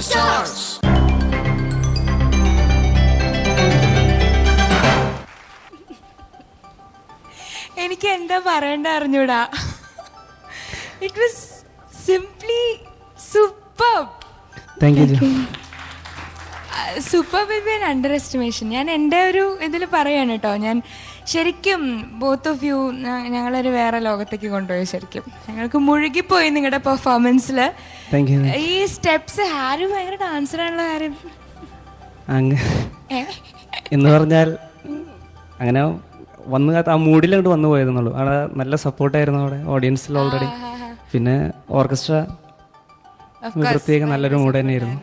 Stars. എനിക്ക് എന്താ പറയണ്ട അറിഞ്ഞൂടാ. It was simply superb. Thank you. Super will be an under estimation. ഞാൻ എൻ്റെ ഒരു ഇതിൽ പറയാണ് കേട്ടോ. ഞാൻ ശരിക്കും ബോത്ത് ഓഫ് യു ഞങ്ങളൊരു വേറെ ലോകത്തേക്ക് കൊണ്ടുപോയി. ശരിക്കും ഞങ്ങൾക്ക് മുഴുകിപ്പോയി നിങ്ങളുടെ പെർഫോമൻസിൽ. ഈ സ്റ്റെപ്സ് ഹാരി ഭയങ്കര ഡാൻസറാണുള്ള കാര്യം എന്ന് പറഞ്ഞാൽ അങ്ങനെ വന്ന് ആ മൂഡിലങ്ങോട്ട് വന്നു പോയതെന്നുള്ളൂ. അവിടെ നല്ല സപ്പോർട്ടായിരുന്നു അവിടെ ഓഡിയൻസിൽ ഓൾറെഡി. പിന്നെ ഓർക്കസ്ട്ര പ്രത്യേക നല്ലൊരു മൂഡ് തന്നെയായിരുന്നു.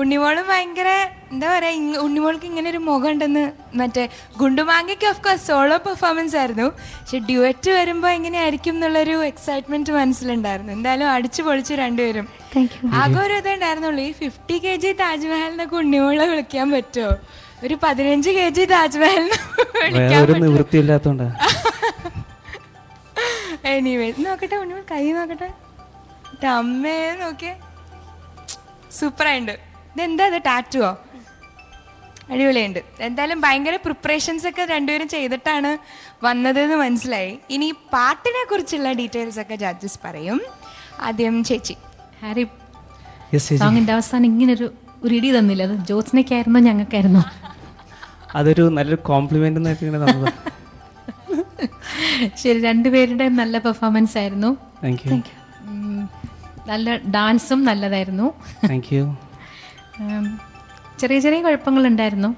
ഉണ്ണിമോളും ഭയങ്കര എന്താ പറയാ, ഉണ്ണിമോൾക്ക് ഇങ്ങനെ ഒരു മുഖം ഉണ്ടെന്ന്. മറ്റേ ഗുണ്ടുമാങ്ങയ്ക്ക് ഓഫ്കോഴ്സ് സോളോ പെർഫോമൻസ് ആയിരുന്നു, പക്ഷെ ഡ്യുവറ്റ് വരുമ്പോൾ എങ്ങനെയായിരിക്കും എന്നുള്ളൊരു എക്സൈറ്റ്മെന്റ് മനസ്സിലുണ്ടായിരുന്നു. എന്തായാലും അടിച്ചു പൊളിച്ചു രണ്ടുപേരും. ആകെ ഒരു ഇതുണ്ടായിരുന്നുള്ളൂ, ഈ 50 kg താജ്മഹലിനൊക്കെ ഉണ്ണിമോളെ വിളിക്കാൻ പറ്റുമോ? ഒരു 15 kg താജ്മഹലിനെ വിളിക്കാൻ. എനിവേ നോക്കട്ടെ, ഉണ്ണിമോൾ കൈ നോക്കട്ടെ. അമ്മേ നോക്കിയേ, സൂപ്പറായിട്ടുണ്ട്. ഇതെന്താ ഇത്, ടാറ്റുവോ? അടിപൊളിയുണ്ട്. എന്തായാലും ഭയങ്കര പ്രിപ്പറേഷൻസ് ഒക്കെ രണ്ടുപേരും ചെയ്തിട്ടാണ് വന്നതെന്ന് മനസ്സിലായി. ഇനി പാട്ടിനെ കുറിച്ചുള്ള ഡീറ്റെയിൽസ് ഒക്കെ ജഡ്ജസ് പറയും. ആദ്യം ചേച്ചി. ഹാരി, സോങ്ങിന്റെ അവസാനം ഇങ്ങനൊരു ഇടി തന്നില്ല, അത് ജ്യോത്സ്നയ്ക്കായിരുന്നോ ഞങ്ങൾക്കായിരുന്നോ? അതൊരു നല്ലൊരു കോംപ്ലിമെന്റ്. ശരി, രണ്ടുപേരുടെ നല്ല പെർഫോമൻസ് ആയിരുന്നു. നല്ല ഡാൻസും നല്ലതായിരുന്നു. ചെറിയ ചെറിയ കുഴപ്പങ്ങളുണ്ടായിരുന്നു.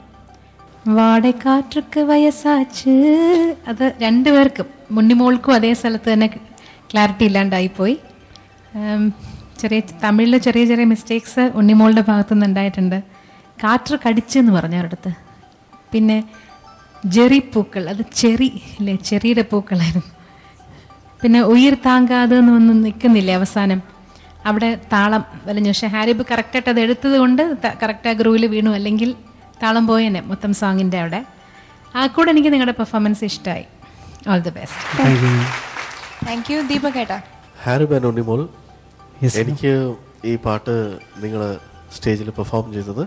വാടക്കാറ്റുക്ക് വയസ്സാച്ച്, അത് രണ്ടുപേർക്കും, മുന്നിമോൾക്കും അതേ സ്ഥലത്ത് തന്നെ ക്ലാരിറ്റി ഇല്ലാണ്ടായിപ്പോയി. തമിഴിൽ ചെറിയ ചെറിയ മിസ്റ്റേക്സ് ഉണ്ണിമോളുടെ ഭാഗത്തുനിന്ന് ഉണ്ടായിട്ടുണ്ട്. കാറ്റ് കടിച്ചെന്ന് പറഞ്ഞു ഒരിടത്ത്. പിന്നെ ജെറി പൂക്കൾ, അത് ചെറി അല്ലേ, ചെറിയുടെ പൂക്കളായിരുന്നു. പിന്നെ ഉയിർ താങ്കാതെ ഒന്നും നിൽക്കുന്നില്ലേ അവസാനം, അവിടെ താളം വലിഞ്ഞു. പക്ഷെ ഹാരിബ് കറക്റ്റായിട്ട് അത് എടുത്തത് കൊണ്ട് കറക്റ്റ് ആ ഗ്രൂവിൽ വീണു, അല്ലെങ്കിൽ താളം പോയേനെ മൊത്തം സോങ്ങിൻ്റെ അവിടെ. ആ കൂടെ എനിക്ക് നിങ്ങളുടെ പെർഫോമൻസ് ഇഷ്ടമായി. All the best. Thank you. Deepak ഏട്ടാ. ഹാരിബ് ആൻഡ് ഉണ്ണിമോൾ, എനിക്ക് ഈ പാട്ട് നിങ്ങൾ സ്റ്റേജിൽ പെർഫോം ചെയ്തത്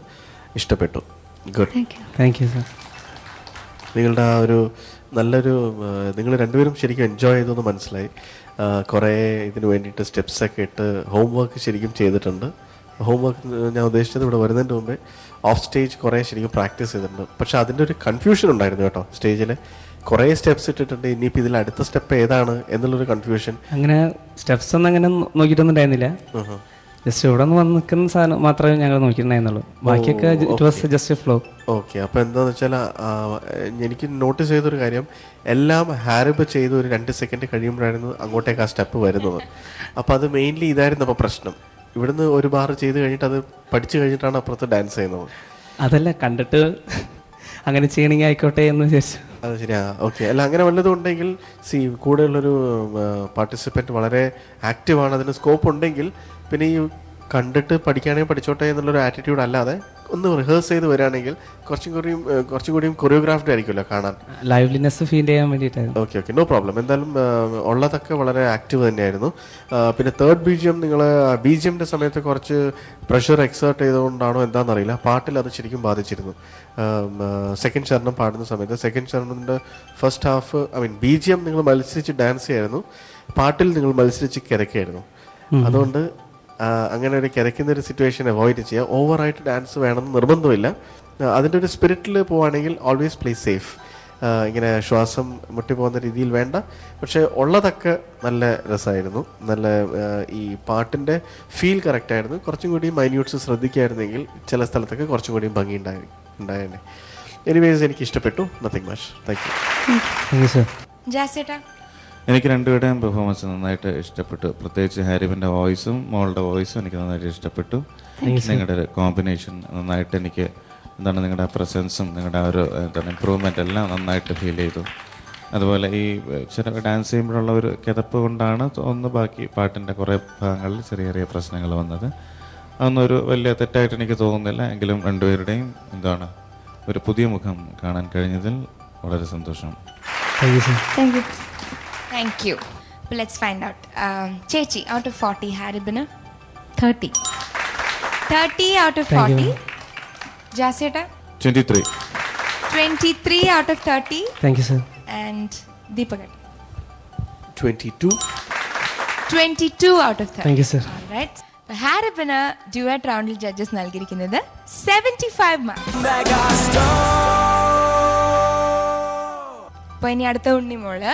ഇഷ്ടപ്പെട്ടു. ഗുഡ്. Thank you sir. നിങ്ങളുടെ ആ ഒരു നല്ലൊരു, നിങ്ങൾ രണ്ടുപേരും ശരിക്കും എൻജോയ് ചെയ്തെന്ന് മനസ്സിലായി. കുറേ ഇതിന് വേണ്ടിയിട്ട് സ്റ്റെപ്സൊക്കെ ഇട്ട് ഹോംവർക്ക് ശരിക്കും ചെയ്തിട്ടുണ്ട്. ഹോംവർക്ക് ഞാൻ ഉദ്ദേശിച്ചത് ഇവിടെ വരുന്നതിന് മുമ്പേ ഓഫ് സ്റ്റേജ് കുറേ ശരിക്കും പ്രാക്ടീസ് ചെയ്തിട്ടുണ്ട്. പക്ഷെ അതിൻ്റെ ഒരു കൺഫ്യൂഷൻ ഉണ്ടായിരുന്നു കേട്ടോ. സ്റ്റേജിൽ കുറേ സ്റ്റെപ്സ് ഇട്ടിട്ടുണ്ട്, ഇനിയിപ്പോൾ ഇതിൽ അടുത്ത സ്റ്റെപ്പ് ഏതാണ് എന്നുള്ളൊരു കൺഫ്യൂഷൻ. അങ്ങനെ സ്റ്റെപ്സ് ഒന്നും അങ്ങനെ നോക്കിയിട്ടൊന്നും ഉണ്ടായിരുന്നില്ല. ജസ്റ്റ് ഇവിടെ നിന്ന് വന്ന് നിൽക്കുന്ന സാധനം മാത്രമേ ഞങ്ങൾ നോക്കിയിട്ടുണ്ടായിരുന്നുള്ളൂ. ബാക്കിയൊക്കെ ജസ്റ്റ് ഫ്ലോ. ഓക്കെ, അപ്പോൾ എന്താണെന്ന് വെച്ചാൽ എനിക്ക് നോട്ടീസ് ചെയ്തൊരു കാര്യം, എല്ലാം ഹാരിബ് ചെയ്ത് ഒരു 2 സെക്കൻഡ് കഴിയുമ്പോഴായിരുന്നു അങ്ങോട്ടേക്ക് ആ സ്റ്റെപ്പ് വരുന്നത്. അപ്പോൾ അത് മെയിൻലി ഇതായിരുന്നു അപ്പോൾ പ്രശ്നം. ഇവിടുന്ന് ഒരു ബാർ ചെയ്ത് കഴിഞ്ഞിട്ട് അത് പഠിച്ചു കഴിഞ്ഞിട്ടാണ് അപ്പുറത്ത് ഡാൻസ് ചെയ്യുന്നത്. അതല്ല, കണ്ടിട്ട് അങ്ങനെ ചെയ്യണമെങ്കിൽ ആയിക്കോട്ടെ എന്ന് വിചാരിച്ചു. അത് ശരിയാ. ഓക്കെ, അല്ല അങ്ങനെ വല്ലതും ഉണ്ടെങ്കിൽ കൂടെയുള്ളൊരു പാർട്ടിസിപ്പൻറ്റ് വളരെ ആക്റ്റീവാണ്, അതിന് സ്കോപ്പ് ഉണ്ടെങ്കിൽ പിന്നെ ഈ കണ്ടിട്ട് പഠിക്കുകയാണെങ്കിൽ പഠിച്ചോട്ടെ എന്നുള്ളൊരു ആറ്റിറ്റ്യൂഡ് അല്ലാതെ ഒന്ന് റിഹേഴ്സ് ചെയ്ത് വരികയാണെങ്കിൽ കുറച്ചും കൂടിയും കൊറിയോഗ്രാഫ്ഡ് ആയിരിക്കുമല്ലോ കാണാൻ, ലൈവ്ലിനെസ് ഫീൽ ചെയ്യാൻ വേണ്ടിയിട്ടായിരുന്നു. Okay, no problem. എന്തായാലും ഉള്ളതൊക്കെ വളരെ ആക്റ്റീവ് തന്നെയായിരുന്നു. പിന്നെ തേർഡ് BGM, നിങ്ങൾ BGMൻ്റെ സമയത്ത് കുറച്ച് പ്രഷർ എക്സേർട്ട് ചെയ്തുകൊണ്ടാണോ എന്താണെന്നറിയില്ല, പാട്ടിൽ അത് ശരിക്കും ബാധിച്ചിരുന്നു. സെക്കൻഡ് ചരണം പാടുന്ന സമയത്ത്, സെക്കൻഡ് ചരണത്തിൻ്റെ ഫസ്റ്റ് ഹാഫ് BGM നിങ്ങൾ മത്സരിച്ച് ഡാൻസ് ചെയ്യായിരുന്നു, പാട്ടിൽ നിങ്ങൾ മത്സരിച്ച് കിതയ്ക്കായിരുന്നു. അതുകൊണ്ട് അങ്ങനെ ഒരു കിതയ്ക്കുന്ന ഒരു സിറ്റുവേഷൻ അവോയ്ഡ് ചെയ്യുക. ഓവറായിട്ട് ഡാൻസ് വേണമെന്ന് നിർബന്ധമില്ല. അതിൻ്റെ ഒരു സ്പിരിറ്റിൽ പോവുകയാണെങ്കിൽ ഓൾവേസ് പ്ലേ സേഫ്. ഇങ്ങനെ ശ്വാസം മുട്ടിപ്പോകുന്ന രീതിയിൽ വേണ്ട. പക്ഷേ ഉള്ളതൊക്കെ നല്ല രസമായിരുന്നു. നല്ല ഈ പാട്ടിൻ്റെ ഫീൽ കറക്റ്റായിരുന്നു. കുറച്ചും കൂടി മൈന്യൂട്ട്സ് ശ്രദ്ധിക്കുകയായിരുന്നെങ്കിൽ ചില സ്ഥലത്തൊക്കെ കുറച്ചും കൂടി ഭംഗി ഉണ്ടായേനെ. എനിവേസ് എനിക്ക് ഇഷ്ടപ്പെട്ടു. Nothing much. Thank you sir. ജാസേട്ടാ. എനിക്ക് രണ്ടുപേരുടെയും പെർഫോമൻസ് നന്നായിട്ട് ഇഷ്ടപ്പെട്ടു. പ്രത്യേകിച്ച് ഹാരിബിൻ്റെ വോയിസും മോളുടെ വോയിസും എനിക്ക് നന്നായിട്ട് ഇഷ്ടപ്പെട്ടു. നിങ്ങളുടെ കോമ്പിനേഷൻ നന്നായിട്ട് എനിക്ക് നിങ്ങളുടെ പ്രസൻസും നിങ്ങളുടെ ഒരു ഇമ്പ്രൂവ്മെൻ്റ് എല്ലാം നന്നായിട്ട് ഫീൽ ചെയ്തു. അതുപോലെ ഈ ചില ഡാൻസ് ചെയ്യുമ്പോഴുള്ള ഒരു കിതപ്പ് കൊണ്ടാണ് ഒന്ന് ബാക്കി പാട്ടിൻ്റെ കുറേ ഭാഗങ്ങളിൽ ചെറിയ ചെറിയ പ്രശ്നങ്ങൾ വന്നത്. അതൊന്നും ഒരു വലിയ തെറ്റായിട്ട് എനിക്ക് തോന്നുന്നില്ല. എങ്കിലും രണ്ടുപേരുടെയും ഒരു പുതിയ മുഖം കാണാൻ കഴിഞ്ഞതിൽ വളരെ സന്തോഷം. Thank you. Let's find out. Chechi, out of 40, Haribina? 30. 30 out of 40. Jaseta? 23. 23 out of 30. Thank you sir. And Deepak? 22. 22 out of 30. Thank you sir. Alright. ഹാരിപ്പിന് ഡ്യുവറ്റ് റൗണ്ടിൽ ജഡ്ജസ് നൽകിയിരിക്കുന്നത് 75 മാർക്സ്. അപ്പൊ ഇനി അടുത്ത ഉണ്ണിമോള്.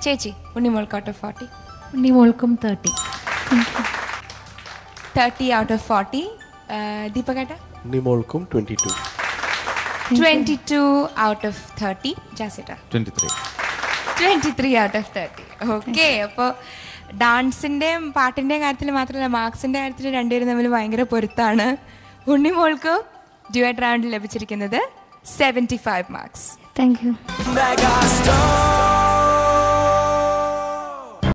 ചേച്ചി, ഉണ്ണിമോൾക്ക് ഔട്ട് ഓഫ് 40. ഉണ്ണിമോൾക്കും 30. 30 out of 40. ദീപകേട്ട? ഉണ്ണിമോൾക്കും 22. 22 out of 30. ജാസിട്ട? 23. 23 out of 30. ഓക്കെ. അപ്പോൾ ഡാൻസിന്റെയും പാട്ടിന്റെയും കാര്യത്തിൽ മാത്രമല്ല, മാർക്സിന്റെ കാര്യത്തിൽ രണ്ടുപേരും തമ്മിൽ ഭയങ്കര പൊരുത്താണ്. ഉണ്ണിമോൾക്ക് ഡ്യുവറ്റ് റൗണ്ടിൽ ലഭിച്ചിരിക്കുന്നത് 75 മാർക്സ്. Thank you.